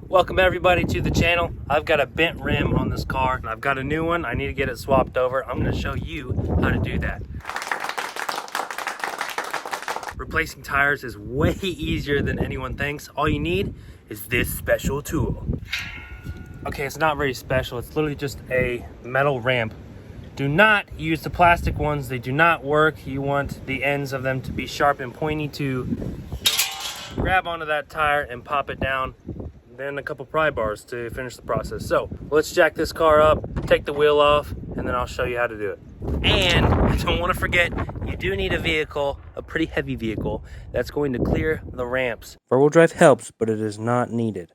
Welcome everybody to the channel. I've got a bent rim on this car and I've got a new one. I need to get it swapped over. I'm going to show you how to do that. Replacing tires is way easier than anyone thinks. All you need is this special tool. Okay, it's not very special. It's literally just a metal ramp. Do not use the plastic ones. They do not work. You want the ends of them to be sharp and pointy to grab onto that tire and pop it down. Then a couple pry bars to finish the process. So let's jack this car up, take the wheel off, and then I'll show you how to do it. And I don't want to forget, you do need a vehicle, a pretty heavy vehicle, that's going to clear the ramps. Four-wheel drive helps, but it is not needed.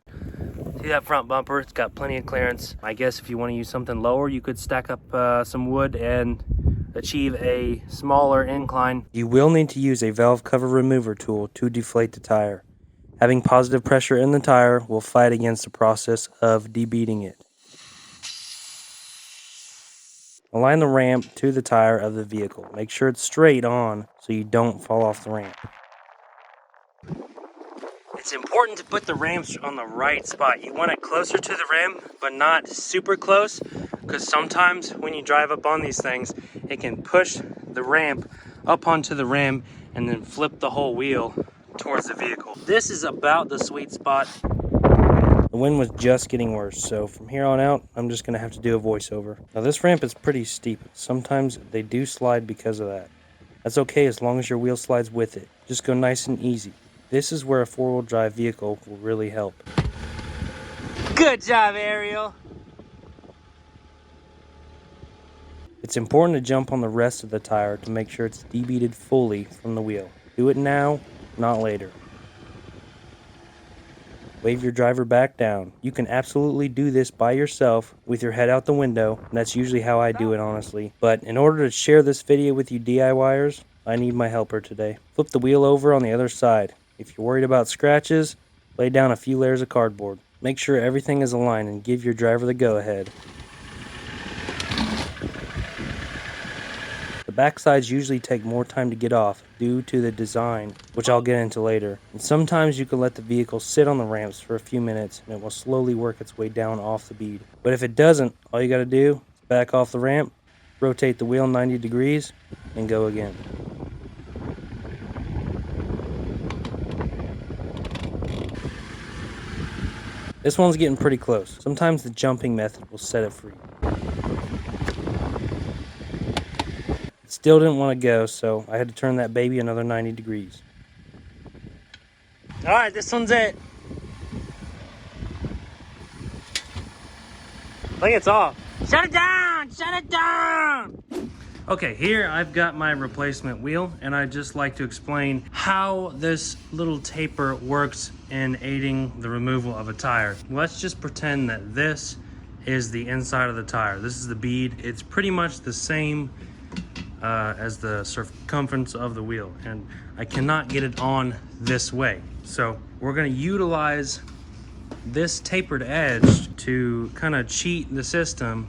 See that front bumper? It's got plenty of clearance. I guess if you want to use something lower, you could stack up some wood and achieve a smaller incline. You will need to use a valve cover remover tool to deflate the tire. Having positive pressure in the tire will fight against the process of debeading it. Align the ramp to the tire of the vehicle. Make sure it's straight on so you don't fall off the ramp. It's important to put the ramps on the right spot. You want it closer to the rim, but not super close, because sometimes when you drive up on these things, it can push the ramp up onto the rim and then flip the whole wheel towards the vehicle. This is about the sweet spot. The wind was just getting worse, so from here on out, I'm just going to have to do a voiceover. Now this ramp is pretty steep. Sometimes they do slide because of that. That's okay as long as your wheel slides with it. Just go nice and easy. This is where a four-wheel drive vehicle will really help. Good job, Ariel! It's important to jump on the rest of the tire to make sure it's debeaded fully from the wheel. Do it now, not later. Wave your driver back down. You can absolutely do this by yourself with your head out the window, and that's usually how I do it, honestly. But in order to share this video with you DIYers, I need my helper today. Flip the wheel over on the other side. If you're worried about scratches, lay down a few layers of cardboard. Make sure everything is aligned and give your driver the go-ahead. The backsides usually take more time to get off due to the design, which I'll get into later. And sometimes you can let the vehicle sit on the ramps for a few minutes and it will slowly work its way down off the bead. But if it doesn't, all you gotta do is back off the ramp, rotate the wheel 90 degrees, and go again. This one's getting pretty close. Sometimes the jumping method will set it free. Still didn't want to go, so I had to turn that baby another 90 degrees. All right, this one's it. I think it's off. Shut it down! Shut it down! Okay, here I've got my replacement wheel, and I'd just like to explain how this little taper works in aiding the removal of a tire. Let's just pretend that this is the inside of the tire. This is the bead. It's pretty much the same as the circumference of the wheel, and I cannot get it on this way. So we're going to utilize this tapered edge to kind of cheat the system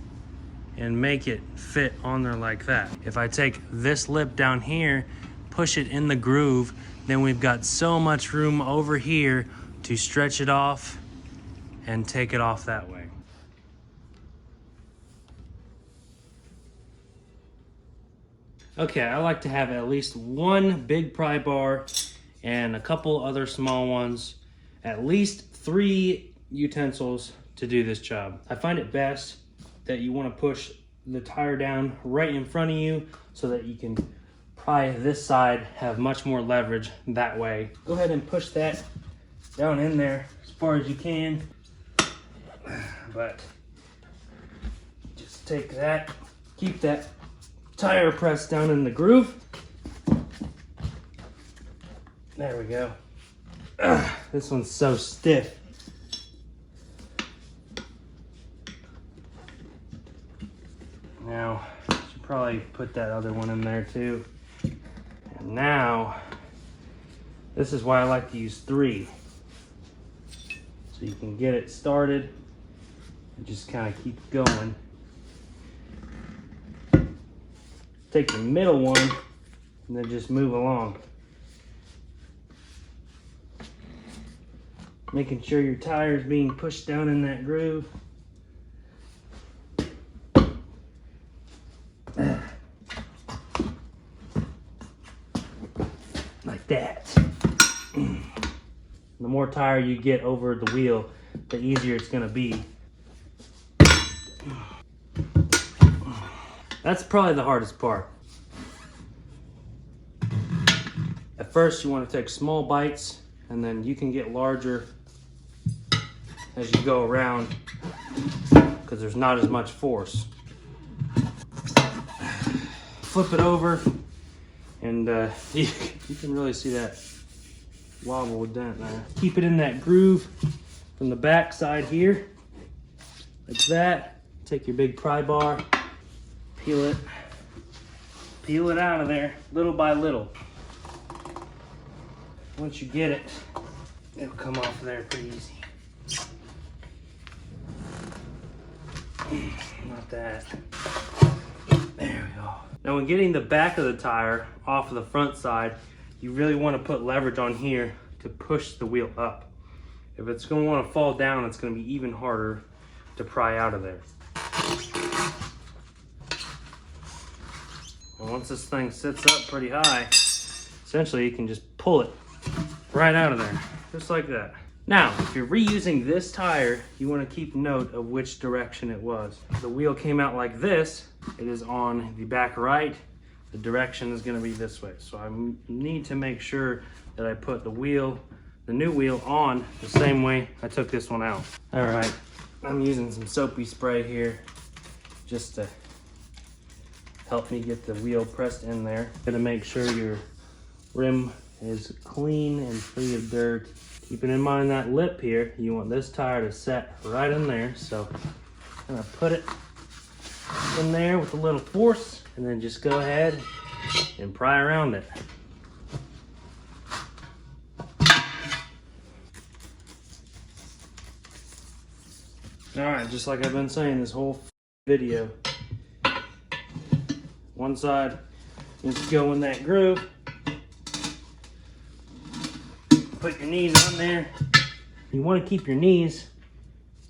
and make it fit on there like that. If I take this lip down here, push it in the groove, then we've got so much room over here to stretch it off and take it off that way. Okay, I like to have at least one big pry bar and a couple other small ones, at least 3 utensils to do this job. I find it best that you want to push the tire down right in front of you so that you can pry this side, have much more leverage that way. Go ahead and push that down in there as far as you can, but just take that, keep that tire pressed down in the groove. There we go. This one's so stiff. Now, I should probably put that other one in there too. And now, this is why I like to use 3. So you can get it started and just kind of keep going. Take the middle one and then just move along. Making sure your tire is being pushed down in that groove. Like that. The more tire you get over the wheel, the easier it's gonna be. That's probably the hardest part. At first you want to take small bites, and then you can get larger as you go around because there's not as much force. Flip it over, and you can really see that wobble dent there. Keep it in that groove from the back side here, like that. Take your big pry bar, peel it out of there little by little. Once you get it, it'll come off of there pretty easy. Not that. There we go. Now when getting the back of the tire off of the front side, you really want to put leverage on here to push the wheel up. If it's going to want to fall down, it's going to be even harder to pry out of there. And once this thing sits up pretty high, essentially you can just pull it right out of there, just like that. Now, if you're reusing this tire, you want to keep note of which direction it was. If the wheel came out like this, it is on the back right. The direction is going to be this way. So I need to make sure that I put the new wheel on the same way I took this one out. All right, I'm using some soapy spray here just to help me get the wheel pressed in there. Gonna make sure your rim is clean and free of dirt. Keeping in mind that lip here, you want this tire to set right in there. So I'm gonna put it in there with a little force, and then just go ahead and pry around it. All right, just like I've been saying this whole video, one side needs to go in that groove. Put your knees on there. You want to keep your knees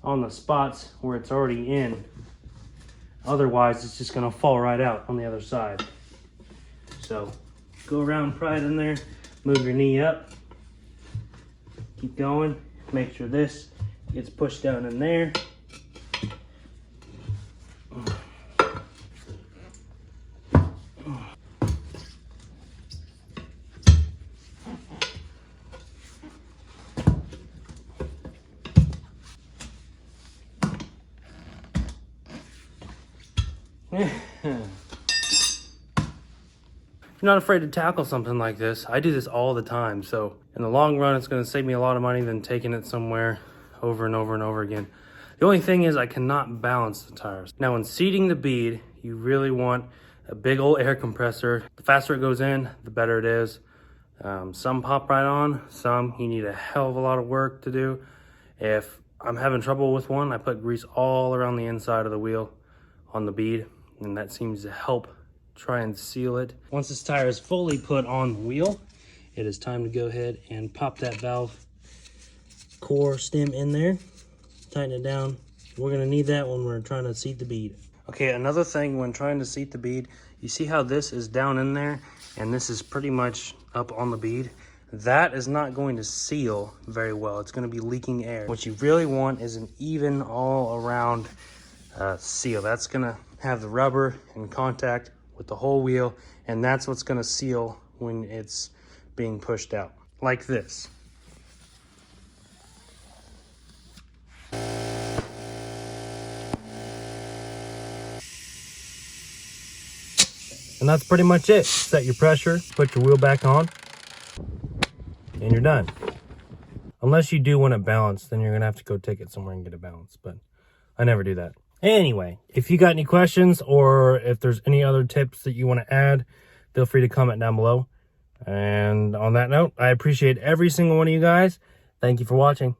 on the spots where it's already in. Otherwise, it's just going to fall right out on the other side. So go around, pry it in there, move your knee up, keep going, make sure this gets pushed down in there. If you're not afraid to tackle something like this, I do this all the time. So in the long run, it's going to save me a lot of money than taking it somewhere over and over and over again. The only thing is I cannot balance the tires. Now when seating the bead, you really want a big old air compressor. The faster it goes in, the better it is. Some pop right on, some you need a hell of a lot of work to do. If I'm having trouble with one, I put grease all around the inside of the wheel on the bead, and that seems to help try and seal it. Once this tire is fully put on the wheel, it is time to go ahead and pop that valve core stem in there, tighten it down. We're gonna need that when we're trying to seat the bead. Okay, another thing when trying to seat the bead, you see how this is down in there and this is pretty much up on the bead? That is not going to seal very well. It's gonna be leaking air. What you really want is an even all around seal. That's gonna have the rubber in contact with the whole wheel, and that's what's gonna seal when it's being pushed out, like this. And that's pretty much it. Set your pressure, put your wheel back on, and you're done. Unless you do want it balanced, then you're gonna have to go take it somewhere and get it balanced, but I never do that. Anyway, if you got any questions or if there's any other tips that you want to add, feel free to comment down below. And on that note, I appreciate every single one of you guys. Thank you for watching.